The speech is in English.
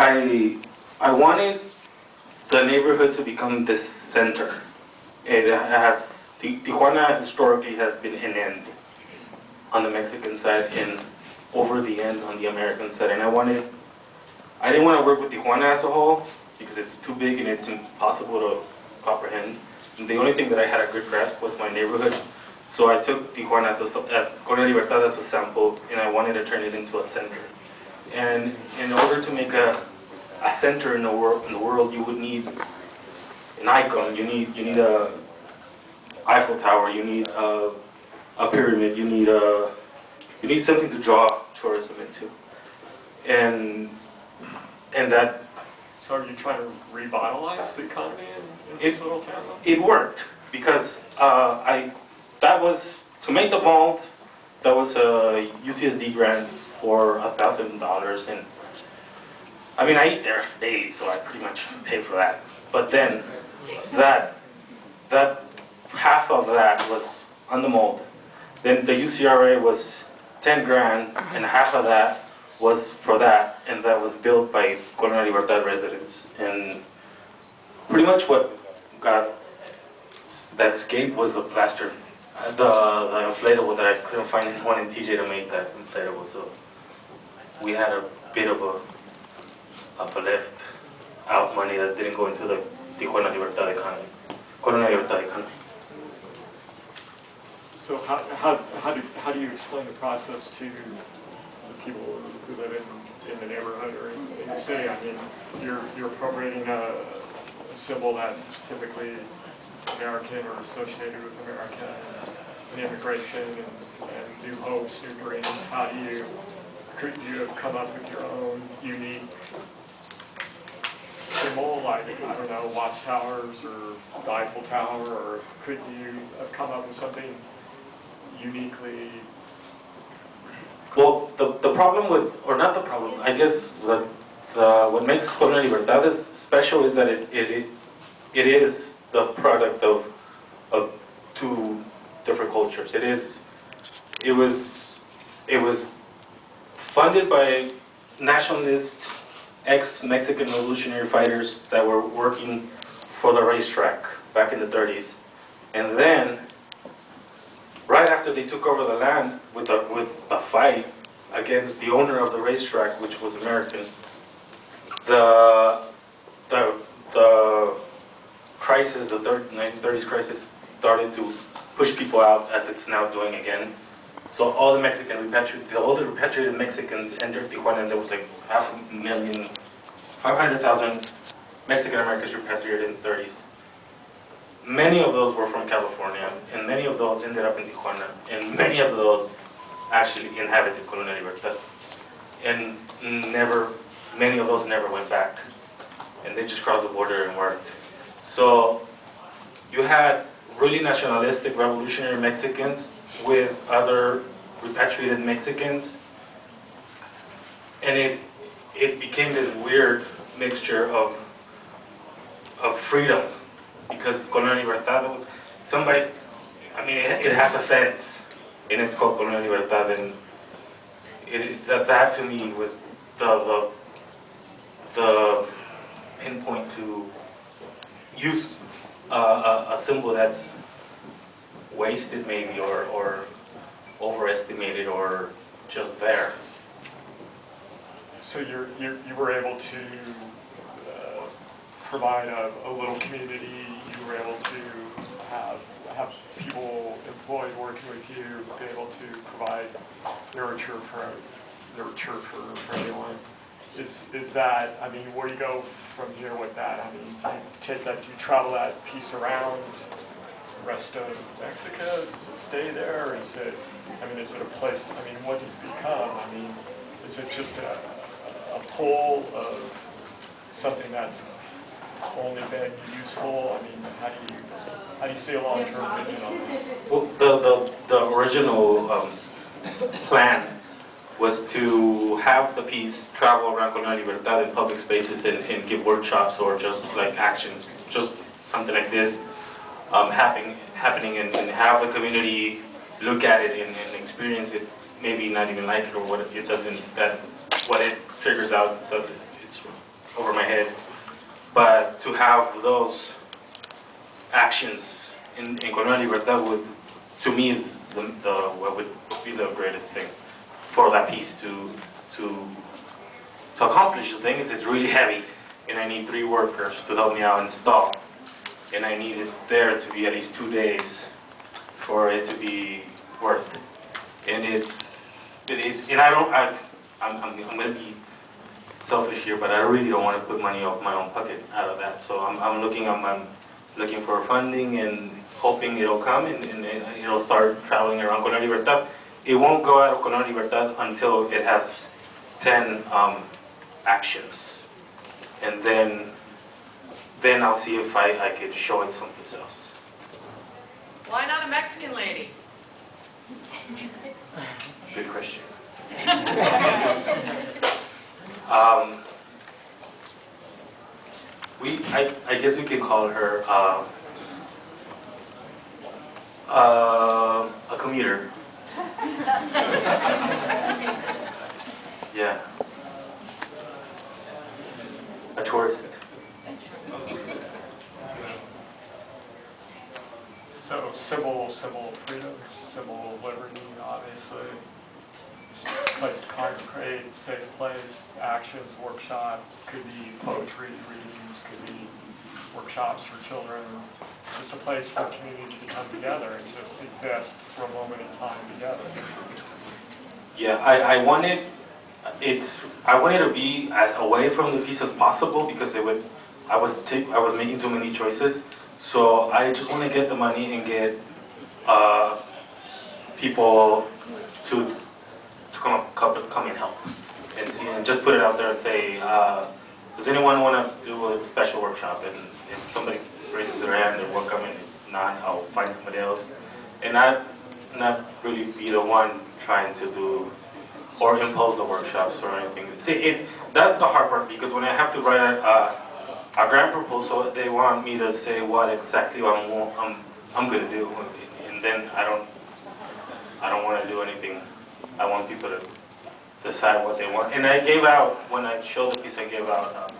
I wanted the neighborhood to become this center. It has, Tijuana historically has been an end on the Mexican side and over the end on the American side. And I didn't want to work with Tijuana as a whole because it's too big and it's impossible to comprehend. And the only thing that I had a good grasp was my neighborhood. So I took Tijuana Colonia Libertad as a sample, and I wanted to turn it into a center. And in order to make a center in the world, you would need an icon. You need a Eiffel Tower. You need a pyramid. You need something to draw tourism into. And that. So are you trying to revitalize the economy in this little town? It worked because that was to make the vault. That was a UCSD grant for $1,000, and I mean I eat there daily, so I pretty much pay for that. But then that half of that was on the mold. Then the UCRA was 10 grand, and half of that was for that, and that was built by Colonia Libertad residents. And pretty much what got that scape was the plaster, the inflatable that I couldn't find anyone in TJ to make that inflatable. So we had a bit of a left out money that didn't go into the Tijuana Libertad economy, Colonia Libertad economy. So how do you explain the process to the people who live in the neighborhood or in the city? I mean, you're appropriating a symbol that's typically American or associated with America and immigration and new hopes, new dreams. Could you have come up with your own unique symbol, like, I don't know, watchtowers or the Eiffel Tower, or could you have come up with something uniquely? Well, the problem with, or not the problem, I guess what makes Colonia Libertad special is that it is the product of two different cultures. It was funded by nationalist ex-Mexican revolutionary fighters that were working for the racetrack back in the 30s. And then, right after they took over the land with a fight against the owner of the racetrack, which was American, the crisis, the 1930s crisis, started to push people out, as it's now doing again. So all the repatriated Mexicans entered Tijuana, and there was like 500,000 Mexican Americans repatriated in the 30s. Many of those were from California, and many of those ended up in Tijuana, and many of those actually inhabited Colonia Libertad. And many of those never went back, and they just crossed the border and worked. So you had really nationalistic revolutionary Mexicans with other repatriated Mexicans, and it became this weird mixture of freedom, because Colonia Libertad was somebody, I mean, it has a fence, and it's called Colonia Libertad, and that to me was the pinpoint to use a symbol that's wasted maybe, or overestimated, or just there. So you were able to provide a little community. You were able to have people employed working with you, be able to provide nurture for anyone. Is that, I mean, where do you go from here with that? I mean, do you travel that piece around the rest of Mexico? Does it stay there? Is it a place, I mean, what does it become? I mean, is it just a pull of something that's only been useful? I mean, how do you see a long-term vision on that? Well, the original plan was to have the piece travel around Colonia Libertad in public spaces and give workshops or just like actions, just something like this happening and have the community look at it and experience it, maybe not even like it, or what it doesn't, that what it triggers out doesn't, over my head. But to have those actions in Colonia Libertad would, to me, is what would be the greatest thing for that piece to accomplish. The thing is, it's really heavy, and I need 3 workers to help me out install, and I need it there to be at least 2 days for it to be worth it. And and I'm going to be selfish here, but I really don't want to put money off my own pocket out of that. So I'm looking for funding and hoping it'll come and it'll start traveling around Colonia Libertad. It won't go out of Colonia Libertad until it has 10 actions, and then I'll see if I could show it someplace else. Why not a Mexican lady? Good question. I guess we can call her a commuter. Yeah. A tourist. So civil freedom, civil liberty, obviously. Just a place to congregate, safe place, actions, workshop, could be poetry readings, could be workshops for children. Just a place for community to come together and just exist for a moment in time together. Yeah, I wanted to be as away from the piece as possible because I was making too many choices. So I just want to get the money and get people to come and help and see, and just put it out there and say, does anyone want to do a special workshop? And if somebody raises their hand, they're welcome, and if not, I'll find somebody else. And not really be the one trying to do or impose the workshops or anything. That's the hard part, because when I have to write a grant proposal, they want me to say what exactly I'm going to do, and then I don't want to do anything. I want people to decide what they want. And I gave out, when I showed the piece, I gave out